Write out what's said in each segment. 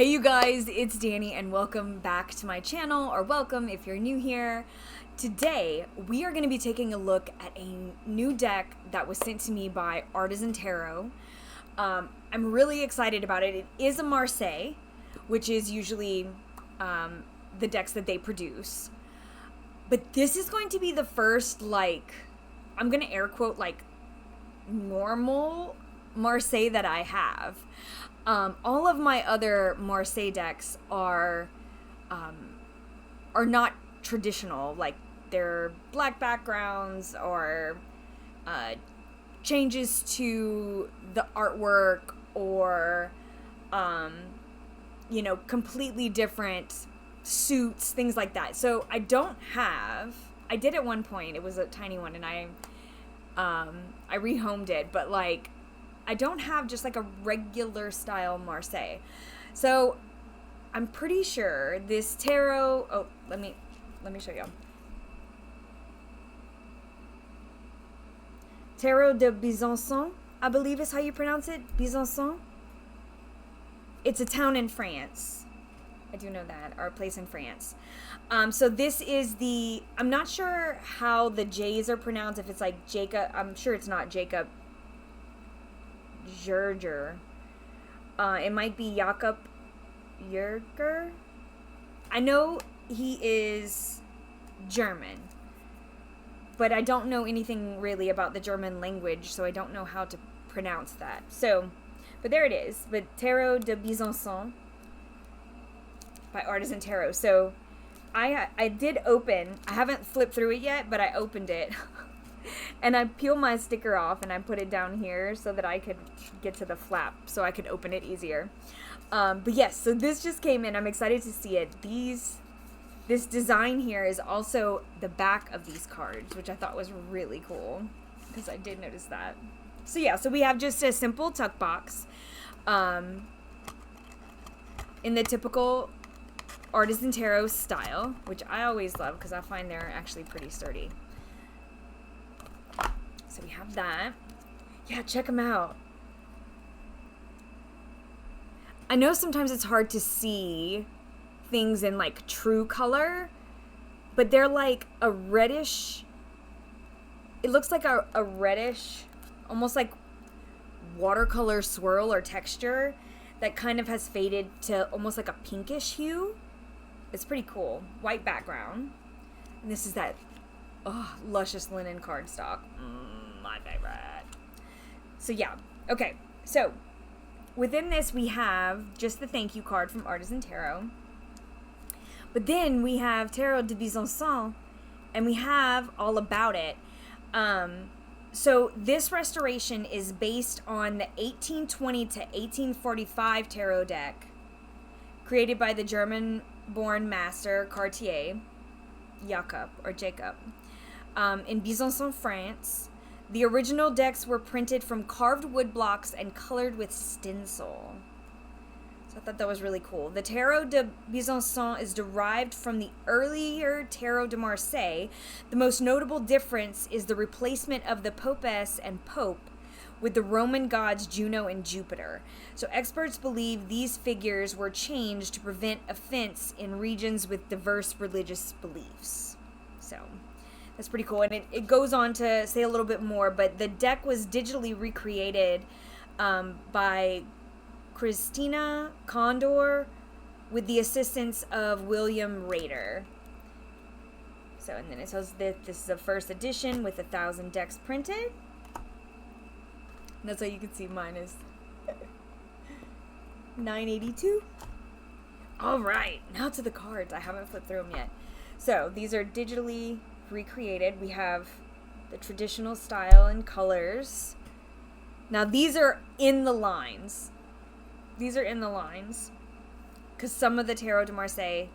Hey you guys, it's Dani and welcome back to my channel, or welcome if you're new here. Today, we are going to be taking a look at a new deck that was sent to me by Artisan Tarot. I'm really excited about it. It is a Marseille, which is usually the decks that they produce. But this is going to be the first, I'm going to air quote, normal Marseille that I have. All of my other Marseille decks are not traditional, like they're black backgrounds or changes to the artwork or completely different suits, things like that. So I did at one point, it was a tiny one, and I rehomed it, but I don't have just a regular style Marseille. So I'm pretty sure this tarot, let me show you. Tarot de Besancon, I believe is how you pronounce it. Besancon. It's a town in France. I do know that, or a place in France. So this is I'm not sure how the J's are pronounced, if it's like Jacob, I'm sure it's not Jacob Jerger. It might be Jakob Jerger. I know he is German, but I don't know anything really about the German language, so I don't know how to pronounce that. So, but there it is. But Tarot de Besancon by Artisan Tarot. So I did open, I haven't flipped through it yet, but I opened it. And I peeled my sticker off and I put it down here so that I could get to the flap so I could open it easier. But yes, so this just came in. I'm excited to see it. This design here is also the back of these cards, which I thought was really cool because I did notice that. So yeah, so we have just a simple tuck box in the typical Artisan Tarot style, which I always love because I find they're actually pretty sturdy. So we have that. Yeah, check them out. I know sometimes it's hard to see things in true color, but they're like a reddish, it looks like a reddish, almost like watercolor swirl or texture that kind of has faded to almost like a pinkish hue. It's pretty cool. White background. And this is that luscious linen cardstock. My favorite. So yeah, okay. So within this we have just the thank you card from Artisan Tarot. But then we have Tarot de Besancon, and we have all about it. So this restoration is based on the 1820 to 1845 tarot deck created by the German-born master Cartier, Jacob, in Besancon, France. The original decks were printed from carved wood blocks and colored with stencil. So I thought that was really cool. The Tarot de Besancon is derived from the earlier Tarot de Marseille. The most notable difference is the replacement of the Popess and Pope with the Roman gods Juno and Jupiter. So experts believe these figures were changed to prevent offense in regions with diverse religious beliefs. So that's pretty cool. And it goes on to say a little bit more, but the deck was digitally recreated by Christina Condor with the assistance of William Rader. So, and then it says that this is a first edition with 1,000 decks printed. And that's how you can see mine is $9.82. All right, now to the cards. I haven't flipped through them yet. So these are digitally recreated. We have the traditional style and colors. Now these are in the lines. These are in the lines because some of the Tarot de Marseille,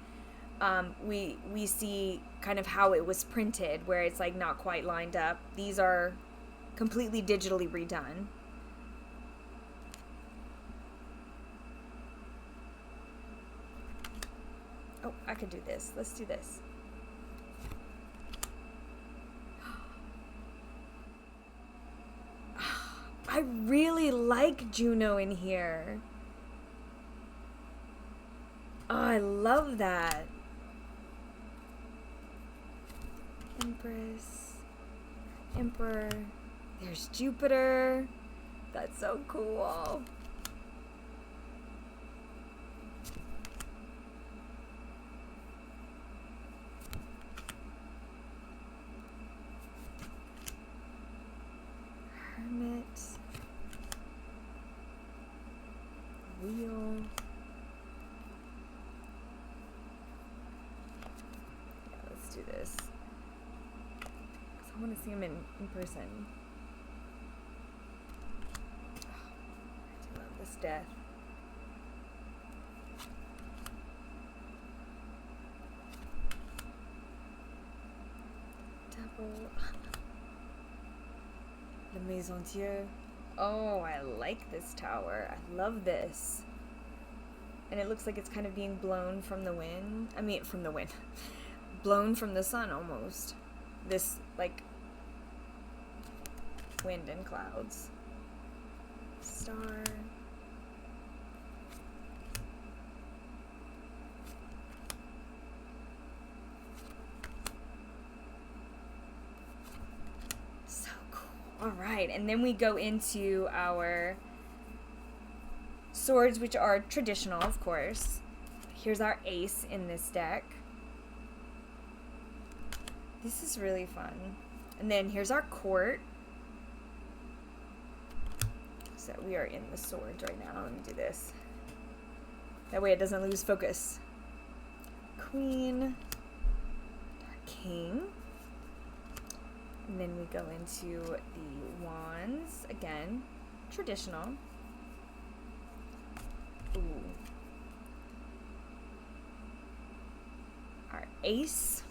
we see kind of how it was printed, where it's not quite lined up. These are completely digitally redone. Oh, I could do this. Let's do this. I really like Juno in here. Oh, I love that. Empress. Emperor. There's Jupiter. That's so cool. Hermit. Wheel. Yeah, let's do this. Because I want to see him in person. Oh, I love this death. Double. La Maison Dieu. Oh, I like this tower. I love this. And it looks like it's kind of being blown from the wind. I mean, from the wind. Blown from the sun, almost. This, like, wind and clouds. Star. So cool. All right, and then we go into our swords, which are traditional, of course. Here's our ace in this deck. This is really fun. And then here's our court. So we are in the swords right now. Let me do this. That way it doesn't lose focus. Queen. Our king. And then we go into the wands. Again, traditional. Ooh. Our ace.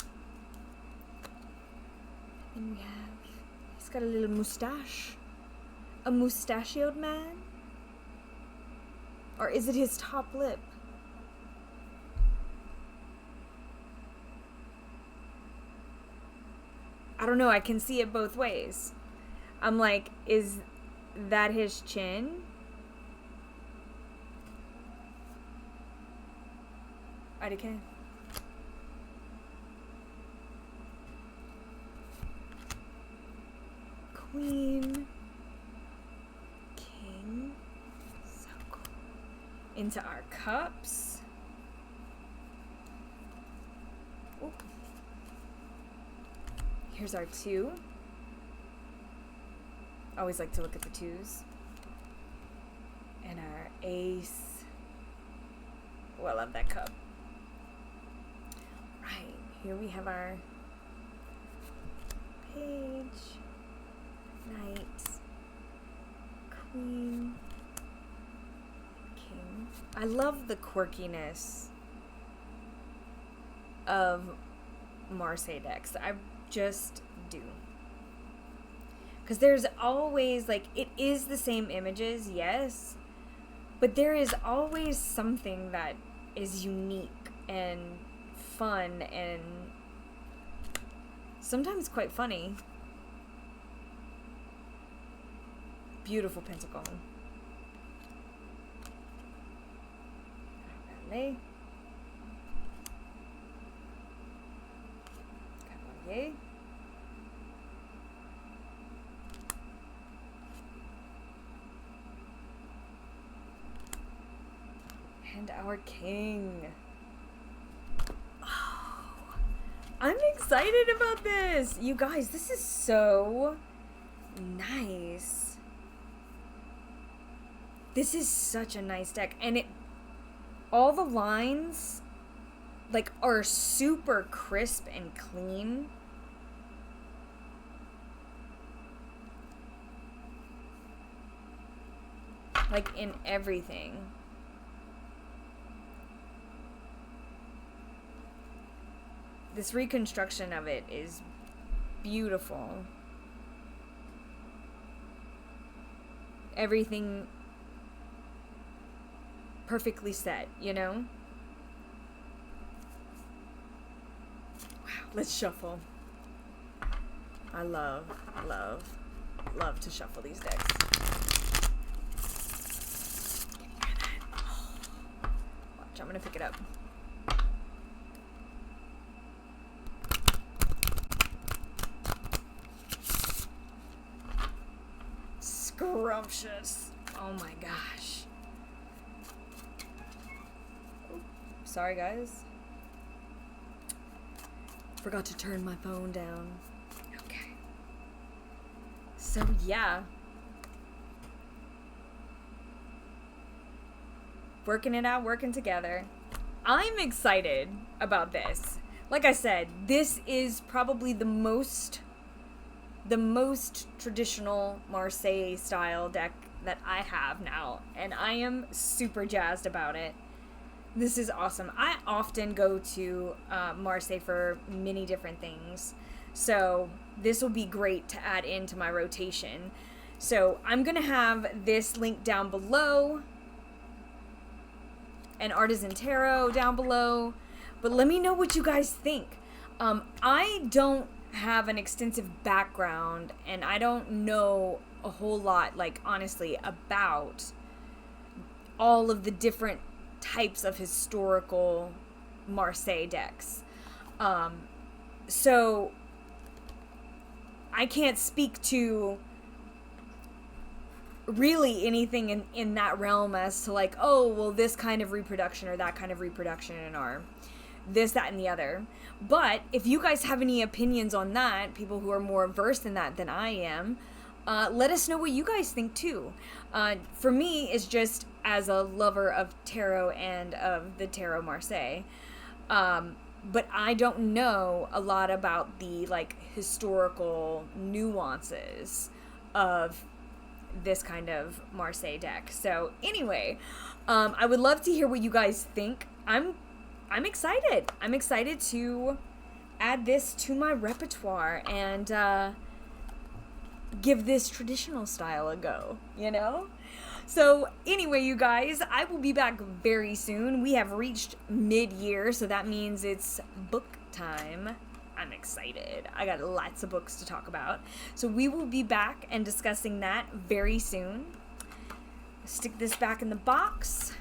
And we have, he's got a little mustache. A mustachioed man? Or is it his top lip? I don't know, I can see it both ways. I'm like, is that his chin? I can. Queen. King. So cool. Into our cups. Ooh. Here's our two. Always like to look at the twos. And our ace. Oh, I love that cup. Right, here we have our page, knight, queen, king. I love the quirkiness of Marseille decks. I just do. Because there's always, like, it is the same images, yes, but there is always something that is unique and fun and sometimes quite funny. Beautiful pentacle. Ballet. Cavalier. And our king. I'm excited about this. You guys, this is so nice. This is such a nice deck. And it, all the lines, like, are super crisp and clean. Like, in everything. This reconstruction of it is beautiful. Everything perfectly set, you know? Wow, let's shuffle. I love to shuffle these decks. Can you hear that? Oh. Watch, I'm gonna pick it up. scrumptious. Oh my gosh. Sorry, guys. Forgot to turn my phone down. Okay. So, yeah. Working it out, working together. I'm excited about this. Like I said, this is probably the most traditional Marseille style deck that I have now, and I am super jazzed about it. This is awesome. I often go to Marseille for many different things, so this will be great to add into my rotation. So I'm gonna have this link down below, and Artisan Tarot down below, but let me know what you guys think. I don't have an extensive background, and I don't know a whole lot, like, honestly, about all of the different types of historical Marseille decks. So I can't speak to really anything in that realm as to, like, oh, well, this kind of reproduction or that kind of reproduction or this, that, and the other. But if you guys have any opinions on that, people who are more versed in that than I am, let us know what you guys think too. For me, it's just as a lover of tarot and of the Tarot Marseille. But I don't know a lot about the, like, historical nuances of this kind of Marseille deck. So anyway, I would love to hear what you guys think. I'm excited. I'm excited to add this to my repertoire and give this traditional style a go, you know? So anyway, you guys, I will be back very soon. We have reached mid-year, so that means it's book time. I'm excited. I got lots of books to talk about. So we will be back and discussing that very soon. Stick this back in the box.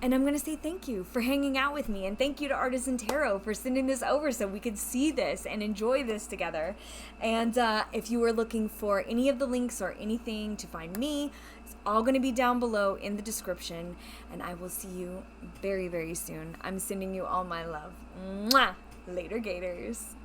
And I'm going to say thank you for hanging out with me. And thank you to Artisan Tarot for sending this over so we could see this and enjoy this together. And if you are looking for any of the links or anything to find me, it's all going to be down below in the description. And I will see you very, very soon. I'm sending you all my love. Mwah! Later, Gators.